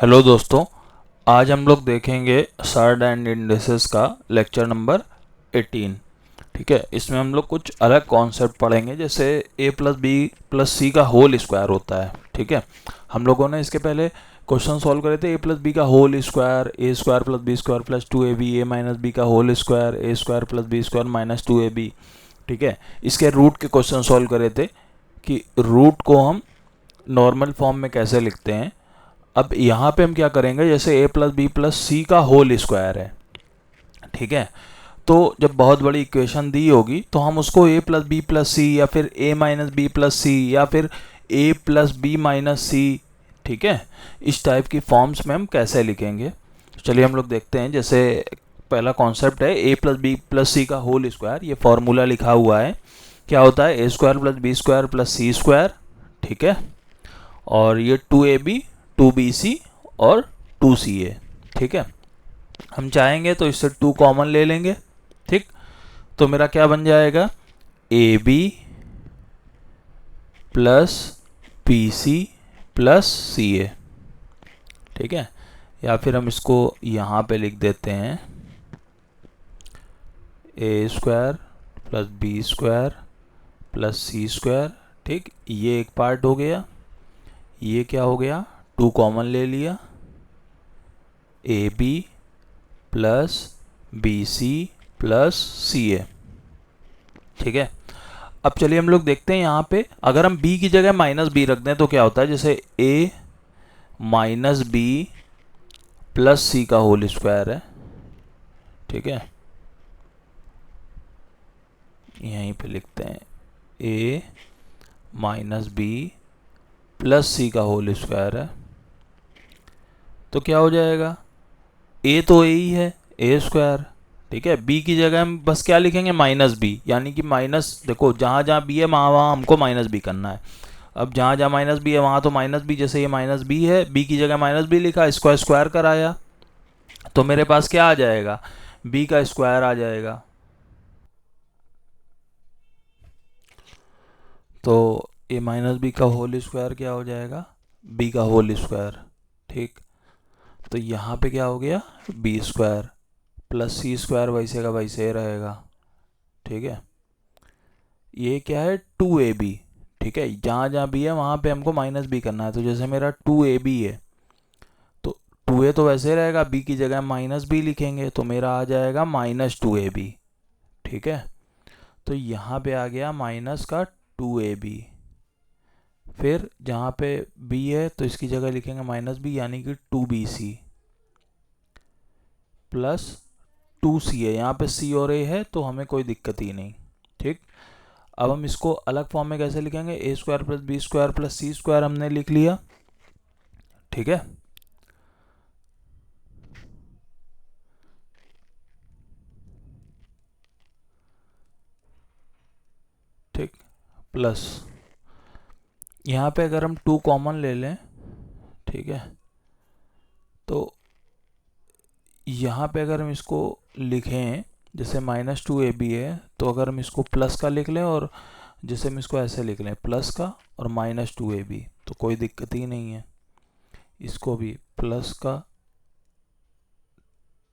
Hello दोस्तों, आज हम लोग देखेंगे सर्ड एंड इंडिसेस का लेक्चर नंबर 18। ठीक है, इसमें हम लोग कुछ अलग कॉन्सेप्ट पढ़ेंगे, जैसे a plus B plus C का होल स्क्वायर होता है। ठीक है, हम लोगों ने इसके पहले क्वेश्चन सॉल्व करे थे। a प्लस बी का whole square, A square plus B square plus 2ab, A minus B का whole square, A square plus B square minus 2ab। ठीक है, इसके रूट के क्वेश्चन सॉल्व करे थे कि रूट को हम नॉर्मल फॉर्म में कैसे लिखते हैं। अब यहाँ पे हम क्या करेंगे, जैसे a plus B plus C का होल स्क्वायर है। ठीक है, तो जब बहुत बड़ी इक्वेशन दी होगी तो हम उसको a प्लस बी प्लस सी या फिर a माइनस बी प्लस सी या फिर a plus B minus C, ठीक है, इस टाइप की फॉर्म्स में हम कैसे लिखेंगे। चलिए हम लोग देखते हैं। जैसे पहला कॉन्सेप्ट है a plus B plus C का होल स्क्वायर। ये फॉर्मूला लिखा हुआ है, क्या होता है, a square plus B square plus C square. ठीक है, और ये 2ab 2bc और 2ca। ठीक है, हम चाहेंगे तो इससे 2 कॉमन ले लेंगे। ठीक, तो मेरा क्या बन जाएगा, ab plus bc plus ca। ठीक है, या फिर हम इसको यहाँ पे लिख देते हैं a square plus B square plus C square. ठीक, ये एक पार्ट हो गया। ये क्या हो गया, 2 कॉमन ले लिया, A B plus B C plus C A. ठीक है, अब चलिए हम लोग देखते हैं यहाँ पे, अगर हम b की जगह माइनस बी रख दें तो क्या होता है, जैसे a minus B plus C का होल स्क्वायर है। ठीक है, यहीं पे लिखते हैं a minus B plus C का होल स्क्वायर है। तो क्या हो जाएगा, a तो a ही है, a स्क्वायर। ठीक है, b की जगह हम बस क्या लिखेंगे, माइनस बी, यानी कि माइनस, देखो जहाँ जहाँ b है वहाँ वहाँ हमको माइनस बी करना है। अब जहाँ जहाँ माइनस बी है वहाँ तो माइनस बी, जैसे ये माइनस बी है, b की जगह माइनस बी लिखा, इसको स्क्वायर कराया, तो मेरे पास क्या आ जाएगा, b का स्क्वायर आ जाएगा। तो a माइनस बी का होल स्क्वायर क्या हो जाएगा, b का होल स्क्वायर। ठीक, तो यहाँ पे क्या हो गया, B square plus C square वैसे का वैसे रहेगा। ठीक है, ये क्या है, 2ab। ठीक है, जहाँ जहाँ बी है वहाँ पे हमको माइनस बी करना है, तो जैसे मेरा 2ab है तो 2a तो वैसे रहेगा, b की जगह माइनस बी लिखेंगे तो मेरा आ जाएगा माइनस 2ab। ठीक है, तो यहाँ पे आ गया माइनस का 2ab। फिर जहाँ पे b है तो इसकी जगह लिखेंगे माइनस बी, यानी कि 2bc प्लस 2ca। यहाँ पे c और a है तो हमें कोई दिक्कत ही नहीं। ठीक, अब हम इसको अलग फॉर्म में कैसे लिखेंगे, A square plus B square plus C square हमने लिख लिया। ठीक है, ठीक, प्लस यहाँ पे अगर हम 2 कॉमन ले लें, ठीक है, तो यहाँ पे अगर हम इसको लिखें, जैसे माइनस 2ab है तो अगर हम इसको प्लस का लिख लें, और जैसे हम इसको ऐसे लिख लें प्लस का और माइनस 2ab, तो कोई दिक्कत ही नहीं है। इसको भी प्लस का,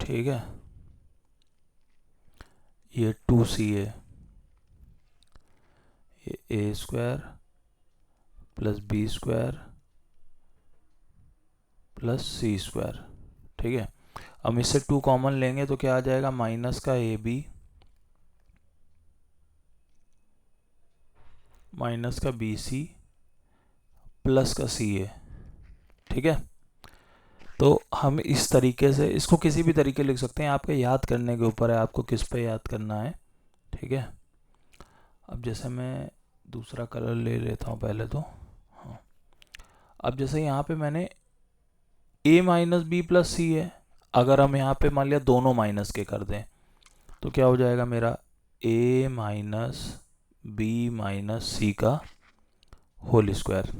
ठीक है, ये 2ca, ये A square plus B square plus C square. ठीक है, हम इससे 2 कॉमन लेंगे तो क्या आ जाएगा, माइनस का ए बी माइनस का बी सी प्लस का सी ए। ठीक है, तो हम इस तरीके से इसको किसी भी तरीके लिख सकते हैं, आपके याद करने के ऊपर है, आपको किस पे याद करना है। ठीक है, अब जैसे मैं दूसरा कलर ले लेता हूँ पहले तो। हाँ, अब जैसे यहाँ पे मैंने a minus B plus C है, अगर हम यहाँ पे मान लिया दोनों माइनस के कर दें तो क्या हो जाएगा, मेरा a माइनस बी माइनस सी का होल स्क्वायर।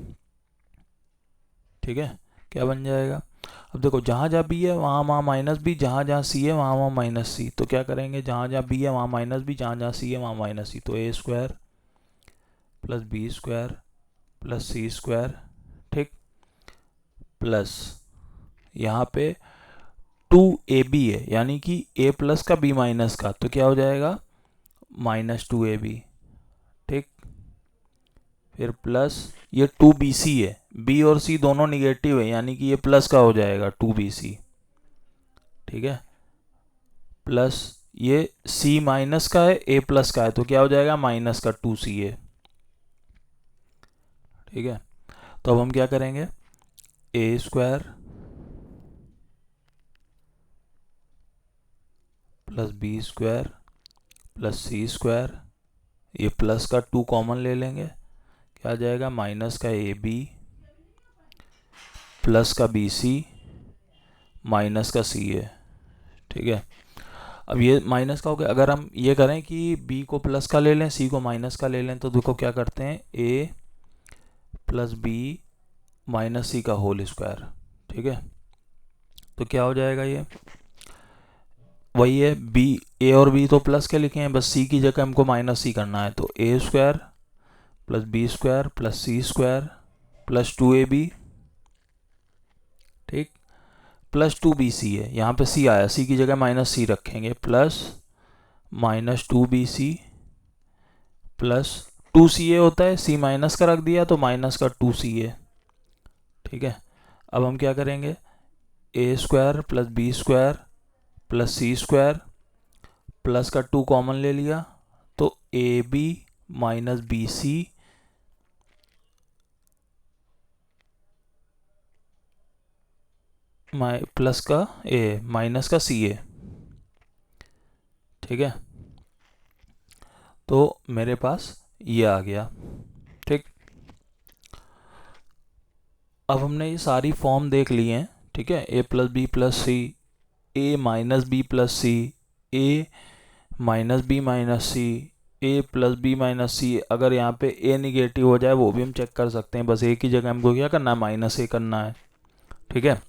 ठीक है, क्या बन जाएगा, अब देखो जहाँ जहाँ बी है वहाँ वहाँ माइनस बी, जहाँ जहाँ सी है वहाँ वहाँ माइनस सी, तो क्या करेंगे, जहाँ जहाँ बी है वहाँ माइनस बी, जहाँ जहाँ सी है वहाँ माइनस सी, तो A square plus B square plus C square, ठीक, प्लस यहाँ पे 2ab है, यानी कि a प्लस का b माइनस का, तो क्या हो जाएगा -2ab। ठीक, फिर प्लस ये 2bc है, b और c दोनों निगेटिव है, यानी कि ये प्लस का हो जाएगा 2bc। ठीक है, प्लस ये c माइनस का है, a प्लस का है, तो क्या हो जाएगा माइनस का 2ca। ठीक है, तो अब हम क्या करेंगे, a square plus B square plus C square, ये प्लस का 2 कॉमन ले लेंगे, क्या आ जाएगा माइनस का ए बी प्लस का बी सी माइनस का सी ए। ठीक है, अब ये माइनस का हो गया। अगर हम ये करें कि b को प्लस का ले लें, c को माइनस का ले लें, तो देखो क्या करते हैं, a प्लस बी माइनस सी का होल स्क्वायर। ठीक है, तो क्या हो जाएगा, ये वही है, b a और b तो प्लस के लिखे हैं, बस c की जगह हमको माइनस सी करना है, तो a square plus B square plus C square plus 2ab। ठीक, प्लस 2bc है, यहाँ पे c आया, c की जगह माइनस सी रखेंगे, प्लस -2bc प्लस 2ca होता है, c माइनस का रख दिया तो माइनस का 2ca। ठीक है, अब हम क्या करेंगे, a square plus B square plus C square plus का 2 कॉमन ले लिया, तो A B minus B C plus का ए माइनस का सी ए। ठीक है, तो मेरे पास ये आ गया। ठीक, अब हमने ये सारी फॉर्म देख ली हैं। ठीक है, a plus B plus C, A minus B plus C, A minus B minus C, A plus B minus C. अगर यहाँ पे ए निगेटिव हो जाए वो भी हम चेक कर सकते हैं, बस ए की जगह हमको क्या करना है, माइनस ए करना है। ठीक है,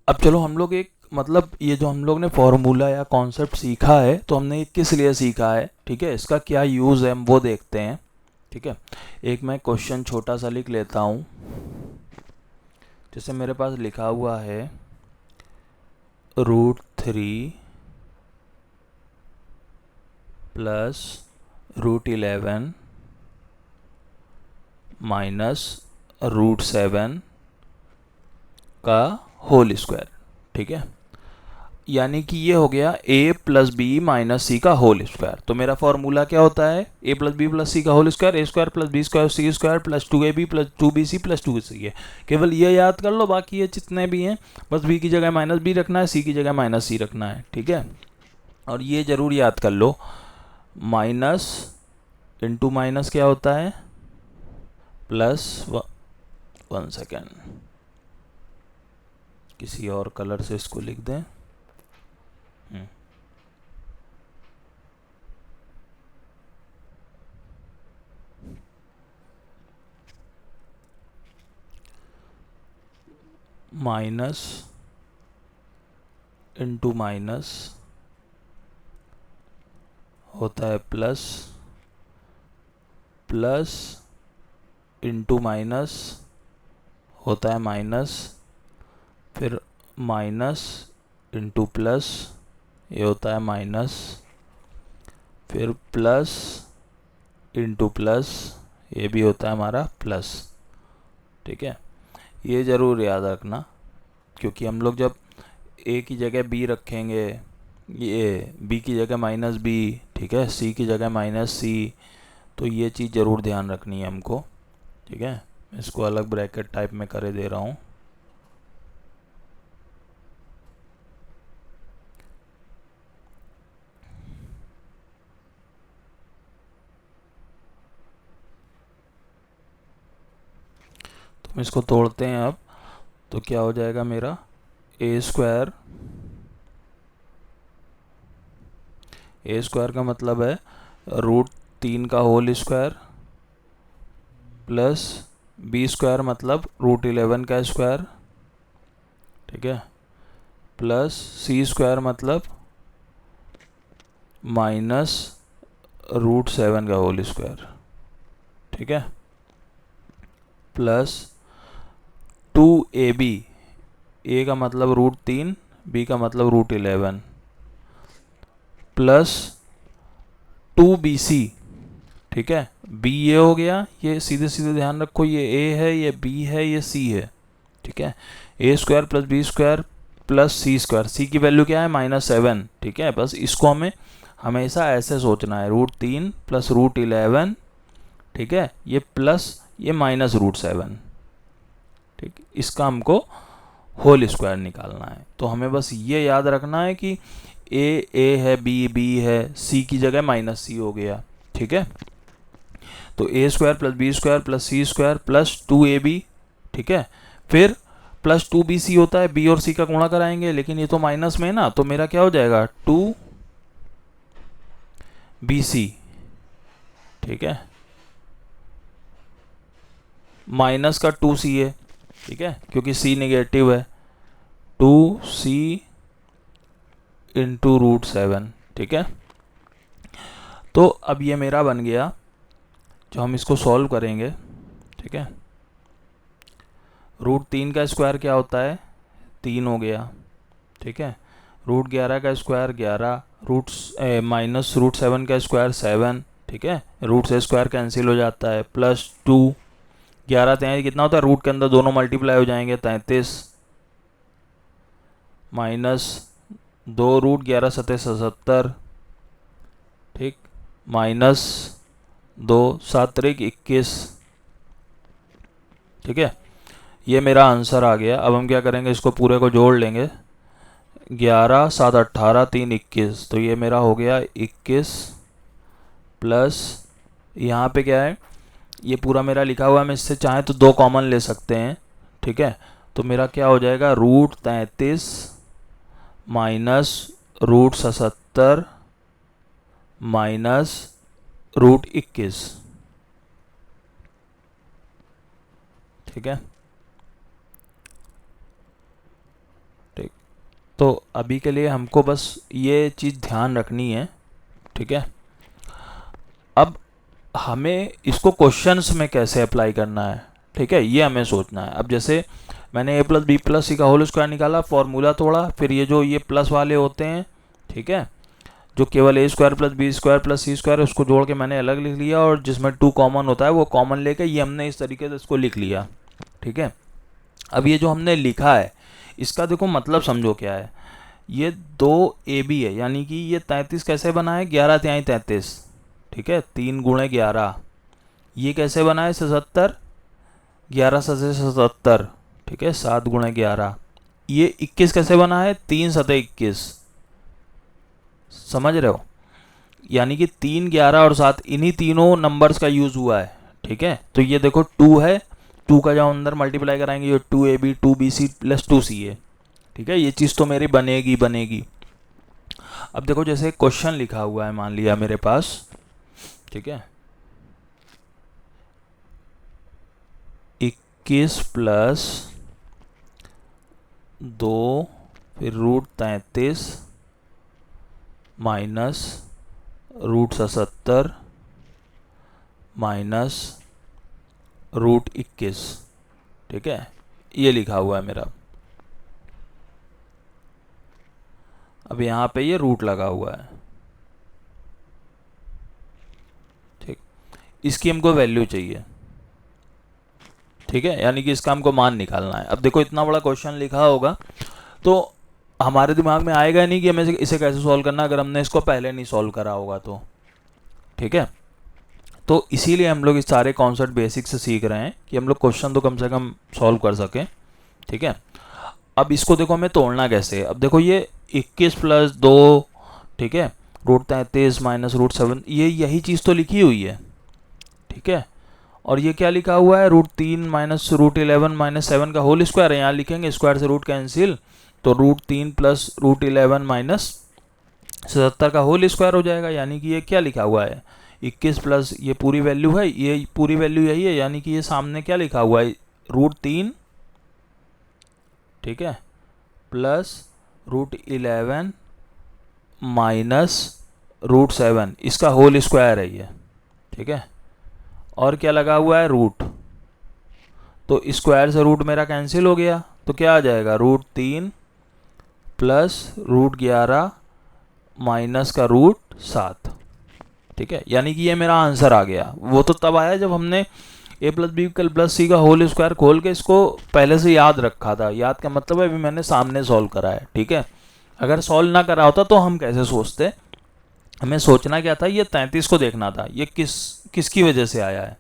अब चलो हम लोग एक मतलब ये जो हम लोग ने फॉर्मूला या कॉन्सेप्ट सीखा है, तो हमने किस लिए सीखा है, ठीक है, इसका क्या यूज़ है हम वो देखते हैं। ठीक है, एक मैं क्वेश्चन छोटा सा लिख लेता हूँ। जैसे मेरे पास लिखा हुआ है √3 प्लस √11 माइनस √7 का होल स्क्वायर। ठीक है, यानी कि ये हो गया a प्लस बी माइनस सी का होल स्क्वायर। तो मेरा फॉर्मूला क्या होता है, a plus B plus C का whole square, a square plus B square C square plus 2ab plus 2bc plus 2c है। केवल ये याद कर लो, बाकी ये जितने भी हैं बस b की जगह माइनस बी रखना है, c की जगह माइनस सी रखना है। ठीक है, और ये ज़रूर याद कर लो, माइनस इंटू माइनस क्या होता है प्लस। 1 सेकेंड, किसी और कलर से इसको लिख दें। माइनस इंटू माइनस होता है प्लस, प्लस इंटू माइनस होता है माइनस, फिर माइनस इंटू प्लस ये होता है माइनस, फिर प्लस इंटू प्लस ये भी होता है हमारा प्लस। ठीक है, ये ज़रूर याद रखना, क्योंकि हम लोग जब a की जगह b रखेंगे, ये b की जगह माइनस b, ठीक है, c की जगह माइनस c, तो ये चीज़ ज़रूर ध्यान रखनी है हमको। ठीक है, इसको अलग ब्रैकेट टाइप में करे दे रहा हूँ। तो हम इसको तोड़ते हैं अब, तो क्या हो जाएगा मेरा a स्क्वायर, a स्क्वायर का मतलब है √3 का whole square plus b square मतलब √11 का स्क्वायर। ठीक है, प्लस c स्क्वायर मतलब माइनस √7 का होल स्क्वायर। ठीक है, प्लस 2ab ए का मतलब √3, बी का मतलब √11 प्लस 2BC, ठीक है। बी ये हो गया, ये सीधे सीधे ध्यान रखो, ये ए है, ये बी है, ये सी है, ठीक है। a² + b² + c², सी की वैल्यू क्या है -7, ठीक है। बस इसको हमें हमेशा ऐसे सोचना है, √3 + √11, ठीक है, ये प्लस ये -√7, ठीक। इसका हमको होल स्क्वायर निकालना है। तो हमें बस ये याद रखना है कि ए है, बी है, सी की जगह -c हो गया, ठीक है। तो a² + b² + c² + 2ab, ठीक है। फिर प्लस 2bc होता है, बी और सी का गुणा कराएंगे, लेकिन ये तो माइनस में ना, तो मेरा क्या हो जाएगा 2bc, ठीक है, माइनस का 2c है, ठीक है, क्योंकि c नेगेटिव है, 2c × √7, ठीक है। तो अब ये मेरा बन गया, जो हम इसको सॉल्व करेंगे, ठीक है। √3 का स्क्वायर क्या होता है 3 हो गया, ठीक है। √11 का स्क्वायर 11, -√7 का स्क्वायर 7, ठीक है। रूट से स्क्वायर कैंसिल हो जाता है, +2, 11 33 कितना होता है, रूट के अंदर दोनों मल्टीप्लाई हो जाएंगे, 33 -2 √11 = 77, ठीक, -2 7 3 21, ठीक है। ये मेरा आंसर आ गया। अब हम क्या करेंगे, इसको पूरे को जोड़ लेंगे, 11 7 18 3 21, तो ये मेरा हो गया 21 प्लस यहाँ पे क्या है, ये पूरा मेरा लिखा हुआ है, मैं इससे चाहें तो 2 कॉमन ले सकते हैं, ठीक है। तो मेरा क्या हो जाएगा √33 -√77 -√21, ठीक है। ठीक, तो अभी के लिए हमको बस ये चीज़ ध्यान रखनी है, ठीक है। अब हमें इसको क्वेश्चंस में कैसे अप्लाई करना है, ठीक है, ये हमें सोचना है। अब जैसे मैंने a + b + c का होल स्क्वायर निकाला, फॉर्मूला तोड़ा, फिर ये जो ये प्लस वाले होते हैं, ठीक है, जो केवल a² + b² + c² उसको जोड़ के मैंने अलग लिख लिया, और जिसमें 2 कॉमन होता है वो कॉमन लेके ये हमने इस तरीके से इसको लिख लिया, ठीक है। अब ये जो हमने लिखा है इसका देखो मतलब समझो क्या है, ये 2ab है, यानी कि ये 33 कैसे बना है, 11 × 33, ठीक है, 3 × 11, ये कैसे बना है 77, 11 × 77, ठीक है, 7 × 11, ये 21 कैसे बना है 3 × 21, समझ रहे हो, यानी कि 3 11 और 7 इन्हीं तीनों नंबर्स का यूज़ हुआ है, ठीक है। तो ये देखो 2 है, 2 का जब अंदर मल्टीप्लाई कराएंगे ये 2ab 2bc + 2c है, ठीक है। ये चीज़ तो मेरी बनेगी। अब देखो जैसे क्वेश्चन लिखा हुआ है मान लिया मेरे पास, ठीक है, 21 + 2 फिर √33 -√77 -√21, ठीक है, ये लिखा हुआ है मेरा। अब यहाँ पे ये रूट लगा हुआ है, ठीक, इसकी हमको वैल्यू चाहिए, ठीक है, यानी कि इसका हमको मान निकालना है। अब देखो इतना बड़ा क्वेश्चन लिखा होगा तो हमारे दिमाग में आएगा नहीं कि हमें इसे कैसे सॉल्व करना, अगर हमने इसको पहले नहीं सॉल्व करा होगा तो, ठीक है। तो इसीलिए हम लोग इस सारे कॉन्सेप्ट बेसिक से सीख रहे हैं कि हम लोग क्वेश्चन तो कम से कम सॉल्व कर सकें, ठीक है। अब इसको देखो हमें तोड़ना कैसे, अब देखो ये 21 + 2, ठीक है, √33 -√7, ये यही चीज़ तो लिखी हुई है, ठीक है। और ये क्या लिखा हुआ है √3 -√11 -7 का होल स्क्वायर है, यहाँ लिखेंगे स्क्वायर से रूट कैंसिल, तो √3 + √11 - 77 का होल स्क्वायर हो जाएगा, यानी कि ये क्या लिखा हुआ है 21 प्लस ये पूरी वैल्यू है, ये पूरी वैल्यू यही है, यानी कि ये सामने क्या लिखा हुआ है √3, ठीक है, प्लस √11 -√7, इसका होल स्क्वायर है ये, ठीक है। और क्या लगा हुआ है रूट, तो स्क्वायर से रूट मेरा कैंसिल हो गया, तो क्या आ जाएगा, √3 प्लस √11 माइनस का √7। ठीक है, यानी कि ये मेरा आंसर आ गया। वो तो तब आया जब हमने a plus B plus C का होल स्क्वायर खोल के इसको पहले से याद रखा था। याद का मतलब है अभी मैंने सामने सॉल्व करा है। ठीक है, अगर सॉल्व ना करा होता तो हम कैसे सोचते, हमें सोचना क्या था, ये 33 को देखना था, ये किसकी वजह से आया है।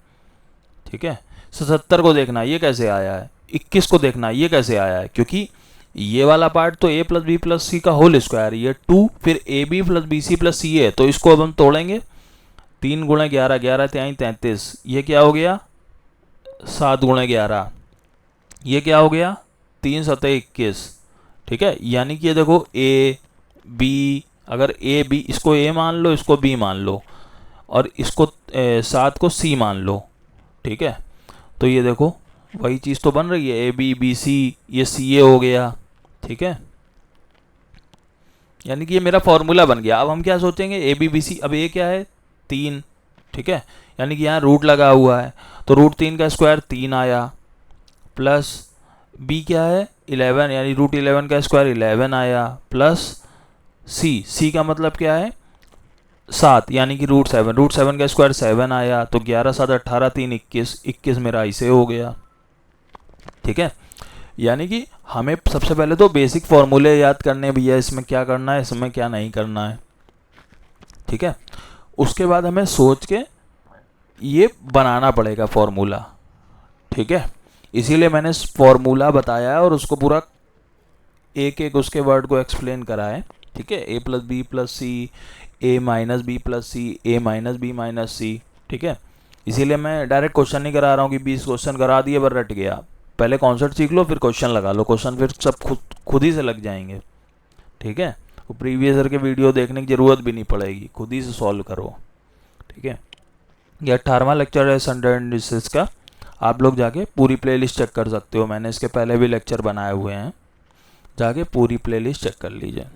ठीक है, 77 को देखना ये कैसे आया है, 21 को देखना ये कैसे आया है, क्योंकि ये वाला पार्ट तो a plus B plus C का होल स्क्वायर, ये 2 फिर A B plus B C plus C है, तो इसको अब हम तोड़ेंगे। 3 गुणा 11, 11 त्याई 33, ये क्या हो गया 7 गुणा 11, ये क्या हो गया 3 सतह 21। ठीक है, यानी कि ये देखो ए बी, अगर ए बी, इसको ए मान लो, इसको बी मान लो, और इसको 7 को सी मान लो। ठीक है, तो ये देखो वही चीज़ तो बन रही है, ए बी बी सी, ये सी ए हो गया। ठीक है, यानी कि ये मेरा फॉर्मूला बन गया। अब हम क्या सोचेंगे, ए बी बी सी, अब ए क्या है 3। ठीक है, यानी कि यहाँ रूट लगा हुआ है, तो √3 का स्क्वायर 3 आया, प्लस बी क्या है 11, यानी √11 का स्क्वायर 11 आया, प्लस सी का मतलब क्या है 7, यानी कि √7 का स्क्वायर 7 आया, तो 11 7 18 3 21 मेरा ऐसे हो गया। ठीक है, यानी कि हमें सबसे पहले तो बेसिक फॉर्मूले याद करने भैया, इसमें क्या करना है, इसमें क्या नहीं करना है। ठीक है, उसके बाद हमें सोच के ये बनाना पड़ेगा फॉर्मूला। ठीक है, इसीलिए मैंने फॉर्मूला बताया है और उसको पूरा एक एक उसके वर्ड को एक्सप्लेन करा है। ठीक है, a plus B plus C, a minus B plus C, a minus B minus C. ठीक है, इसीलिए मैं डायरेक्ट क्वेश्चन नहीं करा रहा हूँ कि 20 क्वेश्चन करा दिए पर रट गया। पहले कॉन्सेप्ट सीख लो फिर क्वेश्चन लगा लो, क्वेश्चन फिर सब खुद ही से लग जाएंगे। ठीक है, तो प्रीवियस ईयर के वीडियो देखने की ज़रूरत भी नहीं पड़ेगी, खुद ही से सॉल्व करो। ठीक है, ये 18वां लेक्चर है स्टैंडर्ड इंडिसेस का। आप लोग जाके पूरी प्लेलिस्ट चेक कर सकते हो, मैंने इसके पहले भी लेक्चर बनाए हुए हैं, जाके पूरी प्लेलिस्ट चेक कर लीजिए।